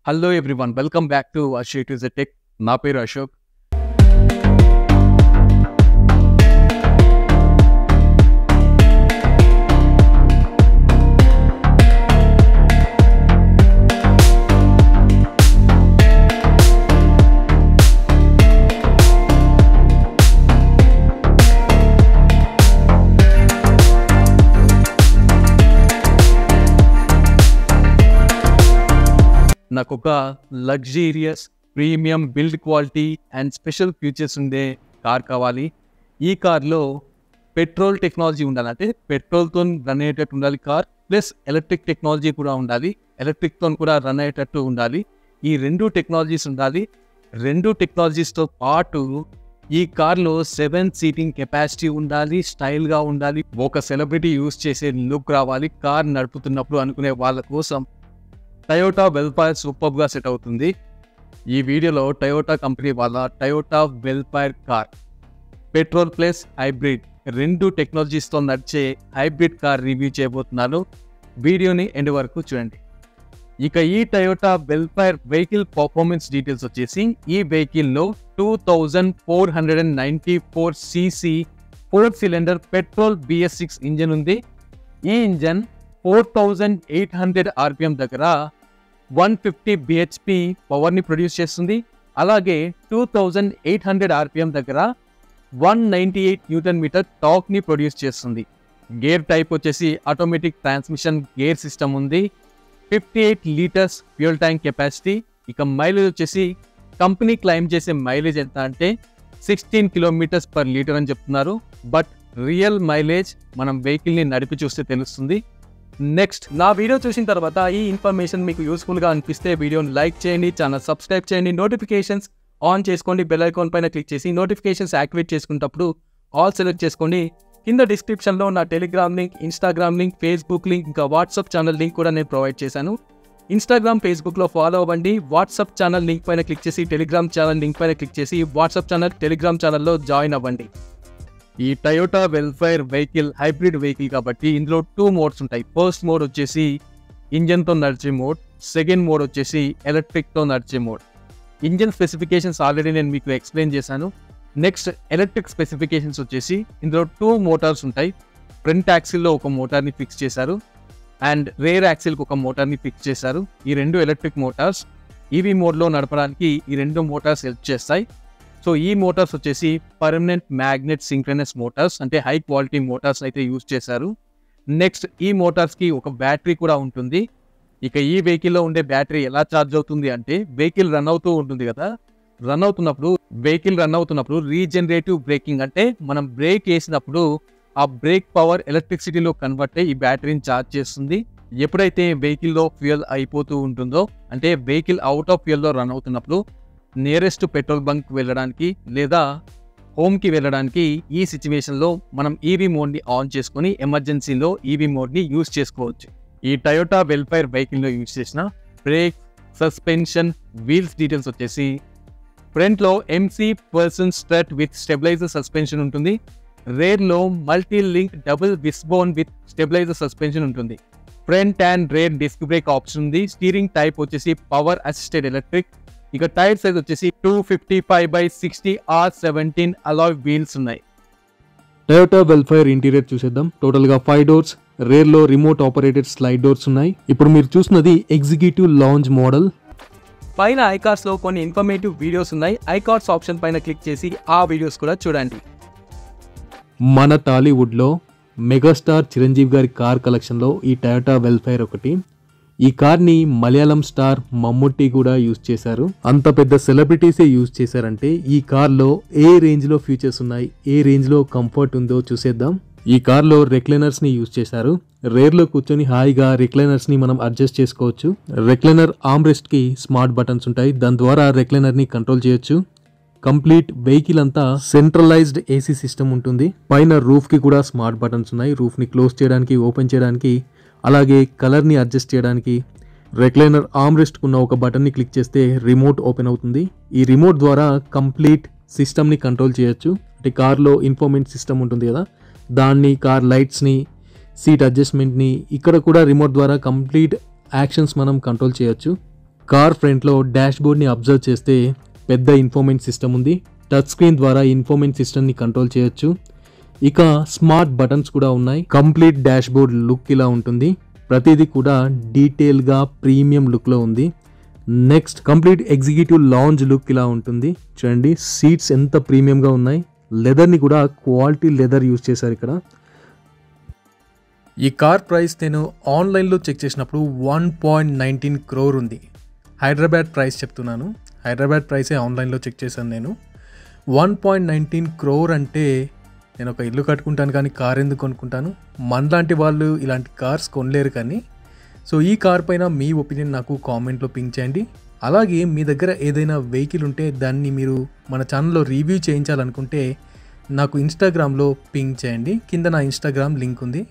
Hello everyone, welcome back to Ashok to the Tech. నా పేరు అశోక్. నాకు ఒక luxurious premium build quality and special features ఉండే car కావాలి. ఈ కార్లో పెట్రోల్ టెక్నాలజీ ఉండాలి, అంటే పెట్రోల్తో రన్ అయ్యేటట్టు ఉండాలి కార్, ప్లస్ ఎలక్ట్రిక్ టెక్నాలజీ కూడా ఉండాలి, ఎలక్ట్రిక్తో కూడా రన్ అయ్యేటట్టు ఉండాలి. ఈ రెండు టెక్నాలజీస్ ఉండాలి. రెండు టెక్నాలజీస్తో పాటు ఈ కార్లో 7 సీటింగ్ కెపాసిటీ ఉండాలి, స్టైల్గా ఉండాలి, ఒక సెలబ్రిటీ యూజ్ చేసే లుక్ రావాలి కార్ నడుపుతున్నప్పుడు అనుకునే వాళ్ళ కోసం టయోటా వెల్ఫైర్ సూపర్గా సెట్ అవుతుంది. ఈ వీడియోలో టయోటా కంపెనీ వాళ్ళ Toyota welfare car petrol plus hybrid రెండు టెక్నాలజీస్తో నడిచే హైబ్రిడ్ కార్ రివ్యూ చేయబోతున్నాను. వీడియోని ఎండ్ వరకు చూడండి. ఇక ఈ Toyota welfare vehicle performance details వచ్చేసి, ఈ వెహికల్లో 2494 cc 4 cylinder petrol BS6 engine ఉంది. ఈ ఇంజన్ 4800 RPM దగ్గర 150 bhp పవర్ని ప్రొడ్యూస్ చేస్తుంది. అలాగే 2800 RPM దగ్గర 198 Nm టార్క్ని ప్రొడ్యూస్ చేస్తుంది. గేర్ టైప్ వచ్చేసి ఆటోమేటిక్ ట్రాన్స్మిషన్ గేర్ సిస్టమ్ ఉంది. 58 లీటర్స్ ఫ్యూయల్ ట్యాంక్ కెపాసిటీ. ఇక మైలేజ్ వచ్చేసి కంపెనీ క్లైమ్ చేసే మైలేజ్ ఎంత అంటే 16 km/లీటర్ అని చెప్తున్నారు. బట్ రియల్ మైలేజ్ మనం వెహికల్ని నడిపి చూస్తే తెలుస్తుంది. నెక్స్ట్, నా వీడియో చూసిన తర్వాత ఈ ఇన్ఫర్మేషన్ మీకు యూస్ఫుల్గా అనిపిస్తే వీడియోని లైక్ చేయండి, ఛానల్ సబ్స్క్రైబ్ చేయండి, నోటిఫికేషన్స్ ఆన్ చేసుకోండి, బెల్ ఐకాన్ పైన క్లిక్ చేసి నోటిఫికేషన్స్ యాక్టివేట్ చేసుకున్నప్పుడు ఆల్ సెలెక్ట్ చేసుకోండి. కింద డిస్క్రిప్షన్లో నా Telegram link, Instagram link, Facebook link, ఇంకా వాట్సాప్ ఛానల్ లింక్ కూడా నేను ప్రొవైడ్ చేశాను. ఇన్స్టాగ్రామ్, ఫేస్బుక్లో ఫాలో అవ్వండి. వాట్సాప్ ఛానల్ లింక్ పైన క్లిక్ చేసి టెలిగ్రామ్ ఛానల్ లింక్ పైన క్లిక్ చేసి వాట్సాప్ ఛానల్, టెలిగ్రామ్ ఛానల్లో జాయిన్ అవ్వండి. ఈ Toyota welfare vehicle hybrid vehicle కాబట్టి ఇందులో 2 మోడ్స్ ఉంటాయి. ఫస్ట్ మోడ్ వచ్చేసి ఇంజన్తో నడిచే మోడ్, సెకండ్ మోడ్ వచ్చేసి ఎలక్ట్రిక్తో నడిచే మోడ్. ఇంజన్ స్పెసిఫికేషన్స్ ఆల్రెడీ నేను మీకు ఎక్స్ప్లెయిన్ చేశాను. నెక్స్ట్, ఎలక్ట్రిక్ స్పెసిఫికేషన్స్ వచ్చేసి ఇందులో 2 మోటార్స్ ఉంటాయి. ఫ్రంట్ యాక్సిల్లో ఒక మోటార్ని ఫిక్స్ చేశారు అండ్ రేర్ యాక్సిల్కి ఒక మోటార్ని ఫిక్స్ చేశారు. ఈ రెండు ఎలక్ట్రిక్ మోటార్స్ ఈవీ మోడ్లో నడపడానికి ఈ రెండు మోటార్స్ హెల్ప్ చేస్తాయి. సో ఈ మోటార్స్ వచ్చేసి పర్మనెంట్ మ్యాగ్నెట్ సింక్రనస్ మోటార్స్, అంటే హై క్వాలిటీ మోటార్స్ అయితే యూజ్ చేశారు. నెక్స్ట్, ఈ మోటార్స్కి ఒక బ్యాటరీ కూడా ఉంటుంది. ఇక ఈ వెహికల్లో ఉండే బ్యాటరీ ఎలా ఛార్జ్ అవుతుంది అంటే, వెహికల్ రన్ అవుతున్నప్పుడు రీజనరేటివ్ బ్రేకింగ్, అంటే మనం బ్రేక్ వేసినప్పుడు ఆ బ్రేక్ పవర్ ఎలక్ట్రిసిటీలో కన్వర్ట్ అయ్యి ఈ బ్యాటరీని ఛార్జ్ చేస్తుంది. ఎప్పుడైతే వెహికల్లో ఫ్యూయల్ అయిపోతూ ఉంటుందో, అంటే వెహికల్ అవుట్ ఆఫ్ ఫ్యూయల్లో రన్ అవుతున్నప్పుడు నియరెస్ట్ పెట్రోల్ బంక్ వెళ్ళడానికి లేదా హోమ్కి వెళ్ళడానికి ఈ సిచ్యువేషన్లో మనం ఈవీ మోడ్ని ఆన్ చేసుకొని ఎమర్జెన్సీలో ఈవీ మోడ్ని యూజ్ చేసుకోవచ్చు. ఈ టయోటా వెల్ఫైర్ వెహికల్లో యూజ్ చేసిన బ్రేక్, సస్పెన్షన్, వీల్స్ డీటెయిల్స్ వచ్చేసి, ఫ్రంట్లో MC పర్సన్ స్ట్రట్ విత్ స్టెబిలైజర్ సస్పెన్షన్ ఉంటుంది. రేర్లో multi link double wishbone with stabiliser suspension ఉంటుంది. Front and rear disc brake option ఉంది. స్టీరింగ్ టైప్ వచ్చేసి పవర్ అసిస్టెడ్ ఎలక్ట్రిక్. ఇక టైర్ సైజ్ వచ్చేసి 255/60 R17 అలాయ్ వీల్స్ ఉన్నాయి. టయోటా వెల్ఫైర్ ఇంటీరియర్ చూసేద్దాం. టోటల్గా 5 డోర్స్, రేర్లో రిమోట్ ఆపరేటెడ్ స్లైడ్ డోర్స్ ఉన్నాయి. ఇప్పుడు మీరు చూస్తున్నది ఎగ్జిక్యూటివ్ లాంజ్ మోడల్. పైన ఐకార్డ్స్లో కొన్ని ఇన్ఫర్మేటివ్ వీడియోస్ ఉన్నాయి. ఐకార్డ్స్ ఆప్షన్ పైన క్లిక్ చేసి ఆ వీడియోస్ కూడా చూడండి. మన టాలీవుడ్లో మెగాస్టార్ చిరంజీవి గారి కార్ కలెక్షన్లో ఈ టయోటా వెల్ఫైర్ ఒకటి. ఈ కార్ని మలయాళం స్టార్ మమ్ముట్టి కూడా యూజ్ చేశారు. అంత పెద్ద సెలబ్రిటీసే యూజ్ చేశారంటే ఈ కార్లో ఏ రేంజ్లో ఫీచర్స్ ఉన్నాయి, ఏ రేంజ్లో కంఫర్ట్ ఉందో చూసేద్దాం. ఈ కార్లో రెక్లైనర్స్ని యూజ్ చేశారు. రేర్లో కూర్చొని హాయిగా రెక్లైనర్స్ని మనం అడ్జస్ట్ చేసుకోవచ్చు. రెక్లైనర్ ఆర్మ్రెస్ట్కి స్మార్ట్ బటన్స్ ఉంటాయి, దాని ద్వారా రెక్లైనర్ని కంట్రోల్ చేయొచ్చు. కంప్లీట్ వెహికల్ అంతా సెంట్రలైజ్డ్ AC సిస్టమ్ ఉంటుంది. పైన రూఫ్కి కూడా స్మార్ట్ బటన్స్ ఉన్నాయి, రూఫ్ని క్లోజ్ చేయడానికి, ఓపెన్ చేయడానికి, అలాగే కలర్ని అడ్జస్ట్ చేయడానికి. రెక్లైనర్ ఆర్మ్రెస్ట్కి ఉన్న ఒక బటన్ని క్లిక్ చేస్తే రిమోట్ ఓపెన్ అవుతుంది. ఈ రిమోట్ ద్వారా కంప్లీట్ సిస్టమ్ని కంట్రోల్ చేయొచ్చు. అంటే కార్లో ఇన్ఫోర్మెంట్ సిస్టమ్ ఉంటుంది కదా, దాన్ని, కార్ లైట్స్ని, సీట్ అడ్జస్ట్మెంట్ని ఇక్కడ కూడా రిమోట్ ద్వారా కంప్లీట్ యాక్షన్స్ మనం కంట్రోల్ చేయొచ్చు. కార్ ఫ్రంట్లో డాష్బోర్డ్ని అబ్జర్వ్ చేస్తే పెద్ద ఇన్ఫోర్మెంట్ సిస్టమ్ ఉంది. టచ్ స్క్రీన్ ద్వారా ఇన్ఫోర్మెంట్ సిస్టమ్ని కంట్రోల్ చేయొచ్చు. ఇక స్మార్ట్ బటన్స్ కూడా ఉన్నాయి. కంప్లీట్ డాష్బోర్డ్ లుక్ ఇలా ఉంటుంది. ప్రతిదీ కూడా డీటెయిల్గా ప్రీమియం లుక్లో ఉంది. Next complete executive lounge look ఇలా ఉంటుంది. చూడండి సీట్స్ ఎంత ప్రీమియంగా ఉన్నాయి. లెదర్ని కూడా క్వాలిటీ లెదర్ యూజ్ చేశారు ఇక్కడ. ఈ కార్ ప్రైస్ నేను ఆన్లైన్లో చెక్ చేసినప్పుడు 1.19 crore ఉంది. హైదరాబాద్ ప్రైస్ చెప్తున్నాను. హైదరాబాద్ ప్రైసే ఆన్లైన్లో చెక్ చేశాను నేను. 1.19 crore అంటే నేను ఒక ఇల్లు కట్టుకుంటాను కానీ కార్ ఎందుకు కొనుక్కుంటాను? మనలాంటి వాళ్ళు ఇలాంటి కార్స్ కొనలేరు కానీ. సో ఈ కార్ పైన మీ ఒపీనియన్ నాకు కామెంట్లో పింక్ చేయండి. అలాగే మీ దగ్గర ఏదైనా వెహికల్ ఉంటే దాన్ని మీరు మన ఛానల్లో రివ్యూ చేయించాలనుకుంటే నాకు ఇన్స్టాగ్రామ్లో పింక్ చేయండి. కింద నా ఇన్స్టాగ్రామ్ లింక్ ఉంది.